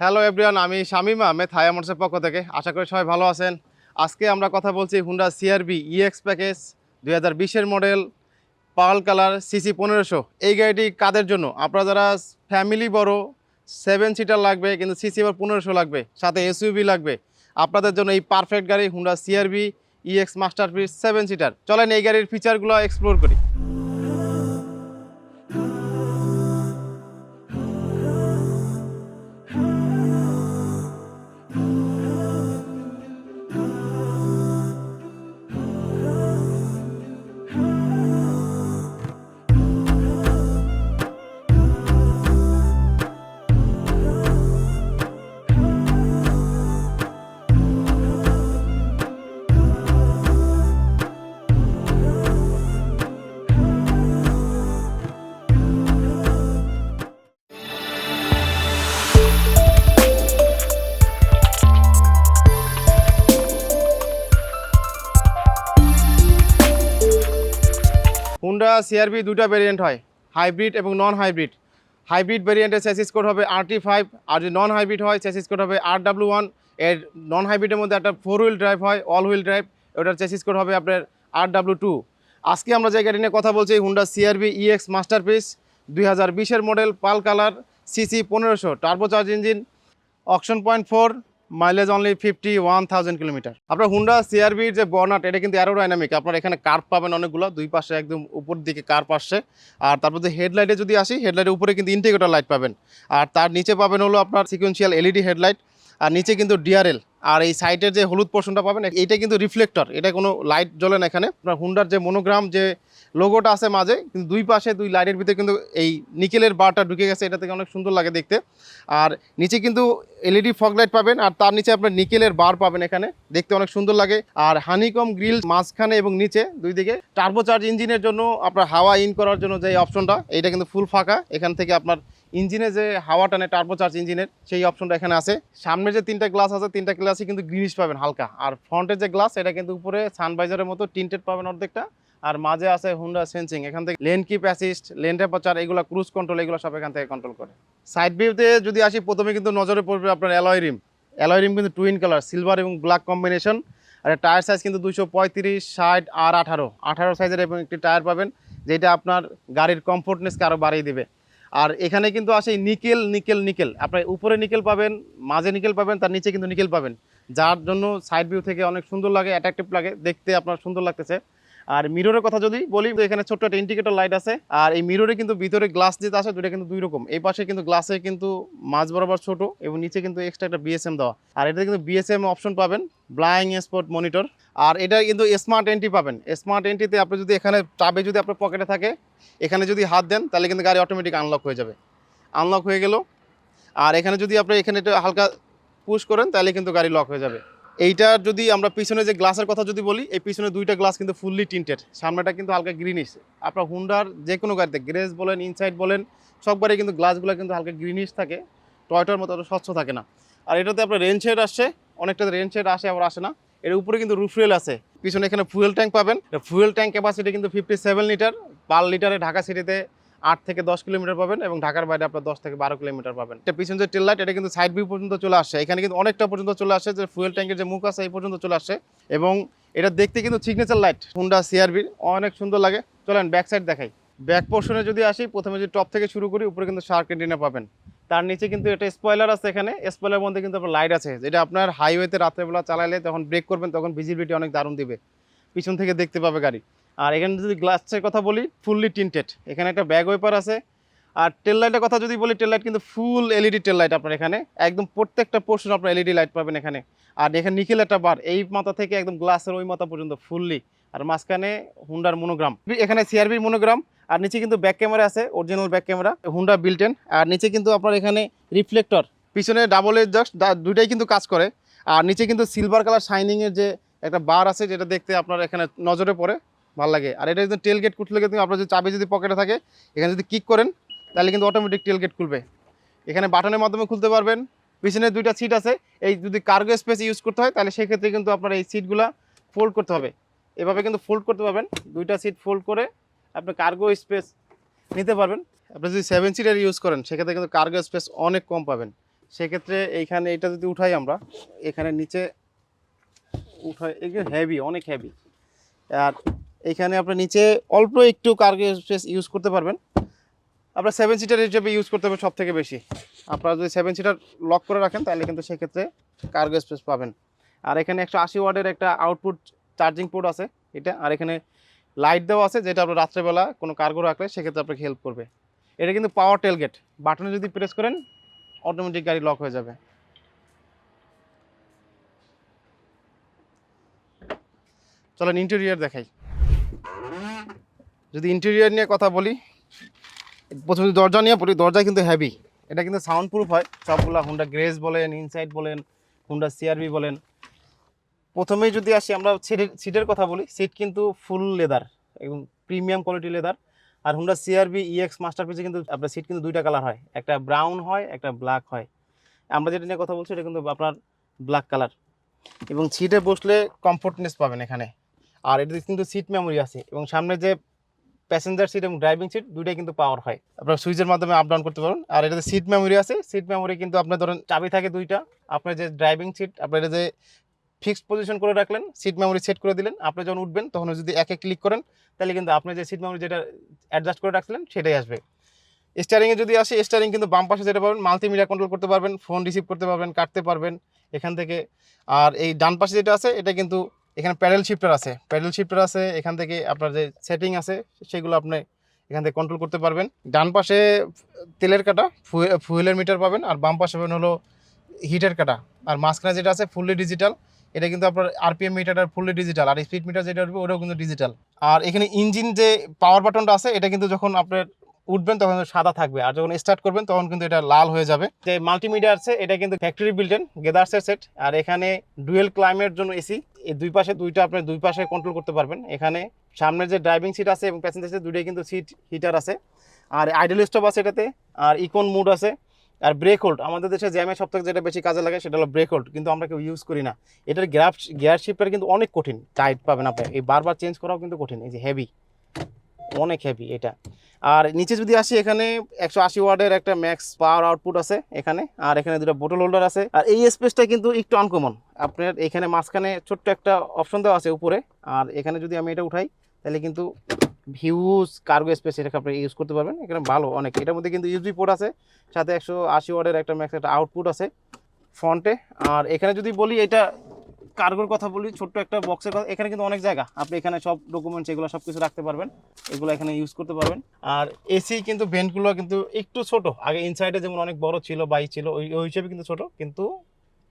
Hello everyone, আমি শামীম আহমেদ হায়া মোটরসের পক্ষ থেকে। আশা করি সবাই ভালো আছেন। আজকে আমরা কথা বলছি হুন্ডা সিআরভি ইএক্স প্যাকেজ 2020-এর মডেল, পার্ল কালার, সিসি 1500। এই গাড়িটি কাদের জন্য? আপনারা যারা ফ্যামিলি বড় 7 সিটার লাগবে কিন্তু সিসি আবার 1500 লাগবে, সাথে এসইউভি লাগবে, আপনাদের জন্য এই পারফেক্ট গাড়ি Honda CRV EX masterpiece 7 seater. চলেন এই গাড়ির ফিচারগুলো এক্সপ্লোর করি। হুন্ডা সিআরভি দুটা ভেরিয়েন্ট হয়, হাইব্রিড এবং নন হাইব্রিড। হাইব্রিড ভেরিয়েন্টের চেসিস কোড হবে RT5, আর যদি নন হাইব্রিড হয় চেসিস কোড হবে RW1। এর নন হাইব্রিডের মধ্যে একটা 4 হুইল ড্রাইভ হয়, অল হুইল ড্রাইভ, ওটার চেসিস কোড হবে আপনার RW2। আজকে আমরা যে গাড়ি নিয়ে কথা বলছি হুন্ডা সিআরভি ইএক্স মাস্টারপিস 2020-এর model, pearl colour, CC 1500, turbocharge engine, auction point 4, mileage only 51,000 kilometre. আপনার হুন্ডা সিআরভির যে বর্নাট, এটা কিন্তু অ্যারোডাইনামিক। আপনার এখানে কার্ভ পাবেন অনেকগুলো, দুই পাশে একদম উপর দিকে কার্ভ আসছে। আর তারপর যে হেডলাইটে যদি আসি, হেডলাইটের উপরে কিন্তু ইন্ডিকেটর লাইট পাবেন, আর তার নিচে পাবেন হলো আপনার সিকোয়েন্সিয়াল এলইডি হেডলাইট, আর নিচে কিন্তু ডিআরএল। আর এই সাইডের যে হলুদ পোর্শনটা পাবেন, এইটা কিন্তু রিফ্লেক্টর, এটা কোনো লাইট জ্বলে না এখানে। আপনার হুন্ডার যে মনোগ্রাম যে লোগোটা আছে মাঝে, কিন্তু দুই পাশে দুই লাইটের ভিতরে কিন্তু এই নিকেলের বারটা ঢুকে গেছে, এটা থেকে অনেক সুন্দর লাগে দেখতে। আর নিচে কিন্তু এলইডি ফগ লাইট পাবেন, আর তার নিচে আপনার নিকেলের বার পাবেন, এখানে দেখতে অনেক সুন্দর লাগে। আর হানিকম গ্রিল মাঝখানে এবং নিচে দুই দিকে। টার্বোচার্জ ইঞ্জিনের জন্য আপনার হাওয়া ইন করার জন্য যে অপশনটা, এটা কিন্তু ফুল ফাঁকা। এখান থেকে আপনার ইঞ্জিনে যে হাওয়া টানে টার্বোচার্জ ইঞ্জিনের, সেই অপশনটা এখানে আছে। সামনে যে তিনটা গ্লাস আছে, তিনটা গ্লাসই কিন্তু গ্রিনিশ পাবেন হালকা। আর ফ্রন্টের যে গ্লাস, এটা কিন্তু উপরে সানভাইজারের মতো টিন্টেড পাবেন অর্ধেকটা। আর মাঝে আছে হুন্ডা সেন্সিং, এখান থেকে lane keep assist, lane temperature, এগুলো ক্রুজ কন্ট্রোল, এগুলো সব এখান থেকে কন্ট্রোল করে। সাইড ভিউতে যদি আসি, প্রথমে কিন্তু নজরে পড়বে আপনার অ্যালয় রিম। অ্যালয় রিম কিন্তু টুইন কালার, সিলভার এবং ব্ল্যাক কম্বিনেশন। আর টায়ার সাইজ কিন্তু 235, 60 আর 18 সাইজের এবং একটি টায়ার পাবেন, যেটা আপনার গাড়ির কমফোর্টনেসকে আরও বাড়িয়ে দেবে। আর এখানে কিন্তু আসে নিকেল নিকেল নিকেল, আপনার উপরে নিকেল পাবেন, মাঝে নিকেল পাবেন, তার নিচে কিন্তু নিকেল পাবেন, যার জন্য সাইড ভিউ থেকে অনেক সুন্দর লাগে, অ্যাট্রাকটিভ লাগে দেখতে, আপনার সুন্দর লাগতেছে। আর মিররের কথা যদি বলি, তো এখানে ছোট্ট একটা ইন্ডিকেটর লাইট আছে। আর এই মিররে কিন্তু ভিতরে গ্লাস যেটা আছে, দুটো কিন্তু দুই রকম। এই পাশে কিন্তু গ্লাসে কিন্তু মাঝ বরাবর ছোট, এবং নিচে কিন্তু এক্সট্রা একটা বিএসএম দেওয়া। আর এটাতে কিন্তু বিএসএম অপশন পাবেন, ব্লাইং স্পট মনিটর। আর এটা কিন্তু স্মার্ট এন্ট্রি পাবেন। স্মার্ট এন্ট্রিতে আপনি যদি এখানে চাবি যদি আপনার পকেটে থাকে, এখানে যদি হাত দেন, তাহলে কিন্তু গাড়ি অটোমেটিক আনলক হয়ে যাবে। আনলক হয়ে গেল। আর এখানে যদি আপনি এখানে একটু হালকা পুশ করেন, তাহলে কিন্তু গাড়ি লক হয়ে যাবে। এইটা যদি আমরা পিছনে যে গ্লাসের কথা যদি বলি, এই পিছনে দুইটা গ্লাস কিন্তু ফুললি টিন্টেড, সামনেটা কিন্তু হালকা গ্রিনিশ। আপনার হুন্ডার যে কোনো গাড়িতে গ্রেস বলেন, ইনসাইড বলেন, সববারই কিন্তু গ্লাসগুলো কিন্তু হালকা গ্রিনিশ থাকে, টয়টার মতো স্বচ্ছ থাকে না। আর এটাতে আপনার রেন শেড আসছে, অনেকটা রেন শেড আসে আবার আসে না। এর উপরে কিন্তু রুফরেল আছে। পিছনে এখানে ফুয়েল ট্যাঙ্ক পাবেন। ফুয়েল ট্যাঙ্ক ক্যাপাসিটি কিন্তু 57 লিটার। পার লিটারে ঢাকা সিটিতে 8 থেকে 10 কিলোমিটার পাবেন, এবং ঢাকার বাইরে আপনার 10 থেকে 12 কিলোমিটার পাবেন। এটা পিছনে যে টেল লাইট, এটা কিন্তু সাইড ভিউ পর্যন্ত চলে আসছে, এখানে কিন্তু অনেকটা পর্যন্ত চলে আসে, যে ফুয়েল ট্যাঙ্কের যে মুখ আছে এই পর্যন্ত চলে আসে। এবং এটা দেখতে কিন্তু সিগনেচার লাইট হুন্ডা সিআরভির, অনেক সুন্দর লাগে। চলেন ব্যাক সাইড দেখাই। ব্যাক পোর্শনে যদি আসি, প্রথমে যদি টপ থেকে শুরু করি, উপরে কিন্তু শার্ক এন্টিনা পাবেন। তার নিচে কিন্তু এটা স্পয়লার আছে, এখানে স্পয়লার মধ্যে কিন্তু আপনার লাইট আছে, যেটা আপনার হাইওয়েতে রাত্রেবেলা চালাইলে যখন ব্রেক করবেন, তখন ভিজিবিলিটি অনেক দারুণ দিবে, পিছন থেকে দেখতে পাবে গাড়ি। আর এখানে যদি গ্লাসের কথা বলি, ফুললি টিন্টেড, এখানে একটা ব্যাক ওয়েপার আছে। আর টেল লাইটের কথা যদি বলি, টেল লাইট কিন্তু ফুল এলইডি টেল লাইট আপনার এখানে, একদম প্রত্যেকটা পোর্শন আপনার এলইডি লাইট পাবেন এখানে। আর এখানে নিকেল একটা বার, এই মাথা থেকে একদম গ্লাসের ওই মাথা পর্যন্ত ফুললি। আর মাঝখানে হুন্ডার মনোগ্রাম, এখানে সিআরবির মনোগ্রাম। আর নিচে কিন্তু ব্যাক ক্যামেরা আছে, original back camera, Honda built in. আর নিচে কিন্তু আপনার এখানে রিফ্লেক্টর, পিছনে ডাবল এক্সস্ট, দুইটাই কিন্তু কাজ করে। আর নিচে কিন্তু সিলভার কালার শাইনিংয়ের যে একটা বার আছে, যেটা দেখতে আপনার এখানে নজরে পড়ে, ভালো লাগে। আর এটা কিন্তু টেল গেট খুললে কিন্তু আপনার যদি চাবি যদি পকেটে থাকে, এখানে যদি কিক করেন, তাহলে কিন্তু অটোমেটিক টেল গেট খুলবে। এখানে বাটনের মাধ্যমে খুলতে পারবেন। পিছনে দুইটা সিট আছে, এই যদি কার্গো স্পেস ইউজ করতে হয়, তাহলে সেক্ষেত্রে কিন্তু আপনার এই সিটগুলো ফোল্ড করতে হবে, এভাবে কিন্তু ফোল্ড করতে পারবেন। দুইটা সিট ফোল্ড করে আপনি কার্গো স্পেস নিতে পারবেন। আপনি যদি 7 সিটার ইউজ করেন, সেক্ষেত্রে কিন্তু কার্গো স্পেস অনেক কম পাবেন। সেক্ষেত্রে এইখানে এটা যদি উঠাই আমরা, এখানে নিচে উঠাই, এগুলো হেভি, অনেক হেভি। আর এখানে আপনার নিচে অল্প একটু কার্গো স্পেস ইউজ করতে পারবেন। আপনার 7 সিটার হিসেবে ইউজ করতে হবে সব থেকে বেশি। আপনারা যদি 7 সিটার লক করে রাখেন তাহলে কিন্তু সেক্ষেত্রে কার্গো স্পেস পাবেন। আর এখানে 180 ওয়াটের একটা আউটপুট চার্জিং পোর্ট আছে এটা। আর এখানে লাইট দেওয়া আছে, যেটা আপনার রাত্রেবেলা কোনো কার্গো রাখলে সেক্ষেত্রে আপনাকে হেল্প করবে। এটা কিন্তু পাওয়ার টেলগেট, বাটনে যদি প্রেস করেন অটোমেটিক গাড়ি লক হয়ে যাবে। চলেন ইন্টেরিয়র দেখাই। যদি ইন্টেরিয়র নিয়ে কথা বলি, প্রথমে দরজা নিয়ে পড়ি। দরজা কিন্তু হেভি, এটা কিন্তু সাউন্ড প্রুফ হয় সবগুলা। হুন্ডা গ্রেস বলেন, ইনসাইড বলেন, হুন্ডা সিআরভি বলেন। প্রথমেই যদি আসি আমরা সিটের কথা বলি, সিট কিন্তু ফুল লেদার এবং প্রিমিয়াম কোয়ালিটি লেদার। আর হুন্ডা সিআরভি ইএক্স মাস্টারপিসে কিন্তু আপনার সিট কিন্তু দুইটা কালার হয়, একটা ব্রাউন হয়, একটা ব্ল্যাক হয়। আমরা যেটা নিয়ে কথা বলছি এটা কিন্তু আপনার ব্ল্যাক কালার। এবং সিটে বসলে কমফোর্টনেস পাবেন এখানে। আর এটাতে কিন্তু সিট মেমোরি আছে, এবং সামনে যে প্যাসেঞ্জার সিট এবং ড্রাইভিং সিট দুইটাই কিন্তু পাওয়ার হয়, আপনার সুইচের মাধ্যমে আপ ডাউন করতে পারেন। আর এটাতে সিট মেমোরি আছে। সিট মেমোরি কিন্তু আপনার ধরেন চাবি থাকে দুইটা, আপনার যে ড্রাইভিং সিট আপনার এটা যে ফিক্সড পজিশন করে রাখলেন, সিট মেমোরি সেট করে দিলেন, আপনি যখন উঠবেন তখন যদি একে ক্লিক করেন তাহলে কিন্তু আপনি যে সিট মেমোরি যেটা অ্যাডজাস্ট করে রাখছিলেন সেটাই আসবে। স্টিয়ারিংয়ে যদি আসে, স্টিয়ারিং কিন্তু বাম পাশে যেটা পাবেন মাল্টিমিডিয়া কন্ট্রোল করতে পারবেন, ফোন রিসিভ করতে পারবেন, কাটতে পারবেন এখান থেকে। আর এই ডান পাশে যেটা আছে এটা কিন্তু এখানে প্যাডেল শিফটার আছে, এখান থেকে আপনার যে সেটিং আছে সেগুলো আপনি এখান থেকে কন্ট্রোল করতে পারবেন। ডান পাশে তেলের কাটা, ফুয়েলের মিটার পাবেন, আর বাম পাশে পাবেন হলো হিটের কাটা। আর মাঝখানে যেটা আছে ফুললি ডিজিটাল, এটা কিন্তু আপনার আরপিএম মিটারটা ফুললি ডিজিটাল, আর স্পিড মিটার যেটা হবে ওটাও কিন্তু ডিজিটাল। আর এখানে ইঞ্জিন যে পাওয়ার বাটনটা আছে এটা কিন্তু যখন আপনার উঠবেন তখন সাদা থাকবে, আর যখন স্টার্ট করবেন তখন কিন্তু এটা লাল হয়ে যাবে। যে মাল্টিমিডিয়া আছে এটা কিন্তু ফ্যাক্টরি বিল্টেন গেদার্সের সেট। আর এখানে ডুয়েল ক্লাইমের জন্য এসি, এই দুই পাশে দুইটা আপনি দুই পাশে কন্ট্রোল করতে পারবেন। এখানে সামনে যে ড্রাইভিং সিট আছে এবং প্যাসেঞ্জার সিট দুটোই কিন্তু সিট হিটার আছে। আর আইডল স্টপ আছে এটাতে, আর ইকন মুড আছে। আর ব্রেক হোল্ড, আমাদের দেশে জ্যামে সব থেকে যেটা বেশি কাজে লাগে সেটা হলো ব্রেক হোল্ড, কিন্তু আমরা কেউ ইউজ করি না। এটার গিয়ার শিফটার কিন্তু অনেক কঠিন, টাইট পাবেন আপনি, এই বারবার চেঞ্জ করাও কিন্তু কঠিন। এই যে হেভি, অনেক হেভি এটা। আর নিচে যদি আসি, এখানে 180 ওয়াটের একটা ম্যাক্স পাওয়ার আউটপুট আছে এখানে। আর এখানে দুটো বোতল হোল্ডার আছে। আর এই স্পেসটা কিন্তু একটু আনকমন, আপনার এখানে মাঝখানে ছোট্ট একটা অপশন দেওয়া আছে উপরে। আর এখানে যদি আমি এটা উঠাই তাহলে কিন্তু হিউজ কার্গো স্পেস এটাকে আপনি ইউজ করতে পারবেন। এখানে ভালো অনেক। এটার মধ্যে কিন্তু ইউএসবি পোর্ট আছে, সাথে 180 ওয়াটের একটা ম্যাক্স একটা আউটপুট আছে ফ্রন্টে। আর এখানে যদি বলি এটা কার্গোর কথা বলি, ছোট্ট একটা বক্সের কথা, এখানে কিন্তু অনেক জায়গা, আপনি এখানে সব ডকুমেন্টস এগুলো সব কিছু রাখতে পারবেন, এগুলো এখানে ইউজ করতে পারবেন। আর এসি কিন্তু ভেন্টগুলো কিন্তু একটু ছোট, আগে ইনসাইডে যেমন অনেক বড় ছিল বাই ছিল ওই হিসেবে কিন্তু ছোট, কিন্তু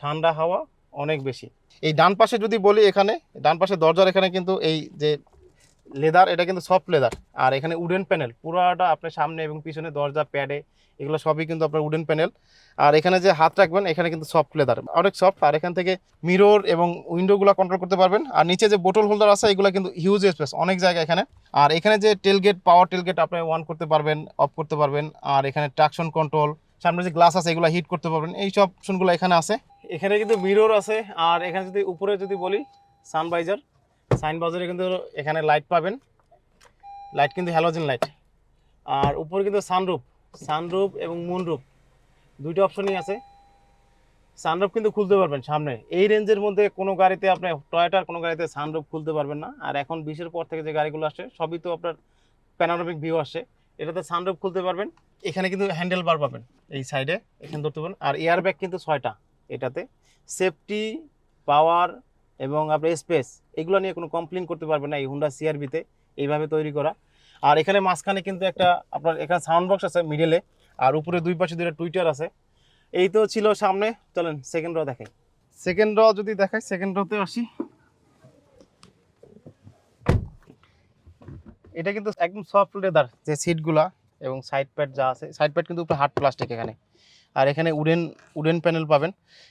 ঠান্ডা হাওয়া অনেক বেশি। এই ডান পাশে যদি বলি, এখানে ডান পাশে দরজার এখানে কিন্তু এই যে লেদার, এটা কিন্তু সফট লেদার। আর এখানে উডেন প্যানেল পুরোটা আপনার সামনে এবং পিছনে দরজা প্যাডে এগুলো সবই কিন্তু আপনার উডেন প্যানেল। আর এখানে যে হাত রাখবেন এখানে কিন্তু সফট লেদার, অনেক সফট। আর এখান থেকে মিরর এবং উইন্ডোগুলো কন্ট্রোল করতে পারবেন। আর নিচে যে বোতল হোল্ডার আছে এগুলো কিন্তু হিউজ স্পেস, অনেক জায়গা এখানে। আর এখানে যে টেলগেট, পাওয়ার টেলগেট আপনি অন করতে পারবেন, অফ করতে পারবেন। আর এখানে ট্রাকশন কন্ট্রোল, সামনে যে গ্লাস আছে এগুলো হিট করতে পারবেন, এই সব অপশনগুলো এখানে আছে। এখানে কিন্তু মিরর আছে। আর এখানে যদি উপরে যদি বলি সানভাইজার, সানভাইজারে কিন্তু এখানে লাইট পাবেন, লাইট কিন্তু হ্যালোজেন লাইট। আর উপরে কিন্তু সানরুফ এবং মুনরুফ দুইটা অপশনই আছে। সানরুফ কিন্তু খুলতে পারবেন সামনে। এই রেঞ্জের মধ্যে কোনো গাড়িতে আপনি টয়োটার কোনো গাড়িতে সানরুফ খুলতে পারবেন না। আর এখন 20-এর পর থেকে যে গাড়িগুলো আসে সবই তো আপনার প্যানোরামিক ভিউ আসে, এটাতে সানরুফ খুলতে পারবেন। এখানে কিন্তু হ্যান্ডেল বার পাবেন এই সাইডে, এখানে ধরতে পারেন। আর এয়ার ব্যাগ কিন্তু 6টা এটাতে। সেফটি, পাওয়ার এবং আপনার স্পেস এগুলো নিয়ে কোনো কমপ্লেন করতে পারবেন না এই হুন্ডা সিআরভিতে, এইভাবে তৈরি করা। আর এখানে মাঝখানে কিন্তু একটা আপনার এখানে সাউন্ড বক্স আছে মিডলে, আর উপরে দুই পাশে দুইটা টুইটার আছে। এই তো ছিল সামনে। চলেন সেকেন্ড র দেখাই। সেকেন্ড র যদি দেখাই, সেকেন্ড রতে আসি। এটা কিন্তু একদম সফট লেদার যে সিটগুলা এবং সাইড প্যাড যা আছে, সাইড প্যাড কিন্তু উপরে হার্ড প্লাস্টিক এখানে। আর এখানে উডেন প্যানেল পাবেন।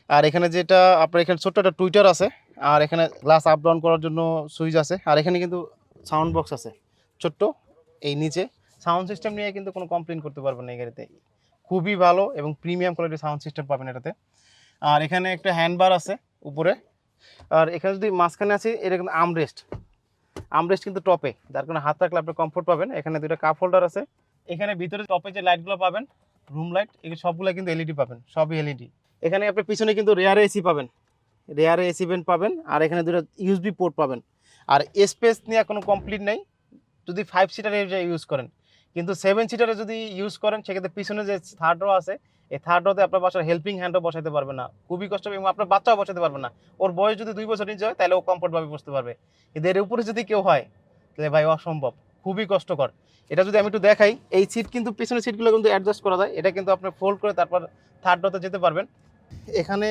আর এখানে যেটা আপনার এখানে ছোট্ট একটা টুইটার আছে। আর এখানে গ্লাস আপ ডাউন করার জন্য সুইচ আছে। আর এখানে কিন্তু সাউন্ড বক্স আছে ছোট্ট। এই নিচে সাউন্ড সিস্টেম নিয়ে কিন্তু কোনো কমপ্লেন করতে পারবেন না এই গাড়িতে, খুবই ভালো এবং প্রিমিয়াম কোয়ালিটির সাউন্ড সিস্টেম পাবেন এটাতে। আর এখানে একটা হ্যান্ডবার আছে উপরে। আর এখানে যদি মাঝখানে আছে এটা কিন্তু আমরেস্ট কিন্তু টপে, যার কারণে হাত রাখলে আপনি কমফোর্ট পাবেন। এখানে দুটো কাপ হোল্ডার আছে। এখানে ভিতরে টপে যে লাইটগুলো পাবেন, রুম লাইট, এগুলো সবগুলো কিন্তু এলইডি পাবেন, সবই এলইডি। এখানে আপনি পিছনে কিন্তু রেয়ারে এসি পাবেন, রেয়ারে এসি ভেন্ট পাবেন, আর এখানে দুটো ইউএসবি পোর্ট পাবেন। আর স্পেস নিয়ে কোনো কমপ্লিট নেই যদি 5 সিটারে ইউজ করেন, কিন্তু 7 সিটারে যদি ইউজ করেন সেক্ষেত্রে পিছনে যে থার্ড রো আছে, এই থার্ড রোতে আপনার বাসার হেল্পিং হ্যান্ডও বসাতে পারবেন না, খুবই কষ্ট হবে, এবং আপনার বাচ্চাও বসাতে পারবেন না। ওর বয়স যদি 2 বছর নিচে হয় তাহলে ও কমফোর্টভাবে বসতে পারবে, কিন্তু এর উপরে যদি কেউ হয় তাহলে ভাই অসম্ভব, খুবই কষ্টকর। এটা যদি আমি একটু দেখাই, এই সিট কিন্তু পিছনের সিটগুলো কিন্তু অ্যাডজাস্ট করা যায়, এটা কিন্তু আপনি ফোল্ড করে তারপর থার্ড রোতে যেতে পারবেন। এখানে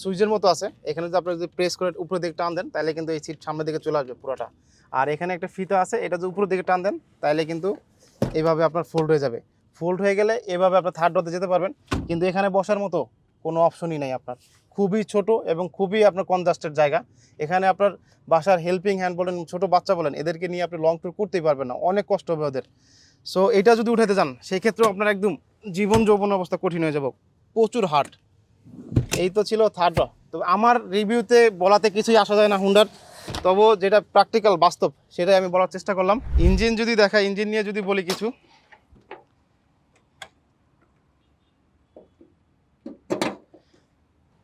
সুইচের মতো আছে, এখানে যদি আপনি যদি প্রেস করে উপরের দিকে টান দেন তাহলে কিন্তু এই সিট সামনের দিকে চলে আসবে পুরোটা। আর এখানে একটা ফিতা আছে, এটা যদি উপরের দিকে টান দেন তাহলে কিন্তু এইভাবে আপনার ফোল্ড হয়ে যাবে। ফোল্ড হয়ে গেলে এভাবে আপনার থার্ড রোতে যেতে পারবেন, কিন্তু এখানে বসার মতো কোনো অপশনই নেই আপনার, খুবই ছোট এবং খুবই আপনার কনজাস্টেড জায়গা। এখানে আপনার বাসার হেল্পিং হ্যান্ড বলেন, ছোট বাচ্চা বলেন, এদেরকে নিয়ে আপনি লং ট্যুর করতেই পারবেন না, অনেক কষ্ট হবে ওদের। সো এটা যদি উঠাতে যান সেই ক্ষেত্রেও আপনার একদম জীবন যৌবন অবস্থা কঠিন হয়ে যাব, প্রচুর হার্ড। এই তো ছিল থার্ড র। তো আমার রিভিউতে বলাতে কিছুই আসা যায় না হুন্ডার, তবুও যেটা প্র্যাকটিক্যাল বাস্তব সেটাই আমি বলার চেষ্টা করলাম। ইঞ্জিন যদি দেখা, ইঞ্জিন নিয়ে যদি বলি কিছু,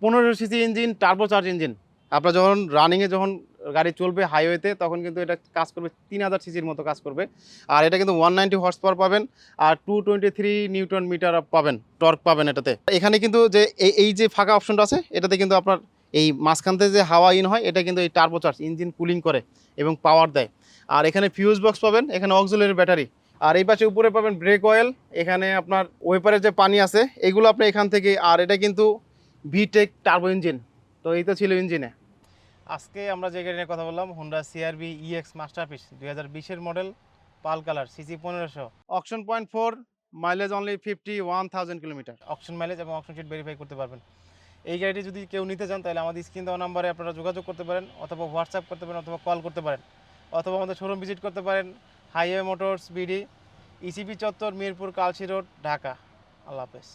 1500 CC engine, turbo charge engine. আপনার যখন রানিংয়ে যখন গাড়ি চলবে হাইওয়েতে তখন কিন্তু এটা কাজ করবে 3000 সিসির মতো কাজ করবে। আর এটা কিন্তু 190 হর্স পাওয়ার পাবেন, আর 223 নিউটন মিটার পাবেন, টর্ক পাবেন এটাতে। এখানে কিন্তু যে এই যে ফাঁকা অপশনটা আছে এটাতে কিন্তু আপনার এই মাঝখান থেকে যে হাওয়া ইন হয় এটা কিন্তু এই টার্বো চার্জ ইঞ্জিন কুলিং করে এবং পাওয়ার দেয়। আর এখানে ফিউজ বক্স পাবেন, এখানে অক্সিলারি ব্যাটারি, আর এই পাশে উপরে পাবেন ব্রেক অয়েল, এখানে আপনার ওয়েপারের যে পানি আছে এগুলো আপনি এখান থেকে। আর এটা কিন্তু ভিটেক টার্বো ইঞ্জিন। তো এই তো ছিল ইঞ্জিনে। আজকে আমরা যে গাড়ি নিয়ে কথা বললাম, হোন্ডা সিআরভি ইএক্স মাস্টারপিস 2020-এর model, pearl colour, CC 1500, auction point 4, mileage only 51,000 kilometre, auction mileage এবং অকশন শিট ভেরিফাই করতে পারবেন। এই গাড়িটি যদি কেউ নিতে চান তাহলে আমাদের স্ক্রিন দেওয়া নাম্বারে আপনারা যোগাযোগ করতে পারেন, অথবা হোয়াটসঅ্যাপ করতে পারেন, অথবা কল করতে পারেন, অথবা আমাদের শোরুম ভিজিট করতে পারেন, হাইওয়ে মোটরস বিডি, ইসিপি চত্বর, মিরপুর, কালশি রোড, ঢাকা। আল্লাহ হাফেজ।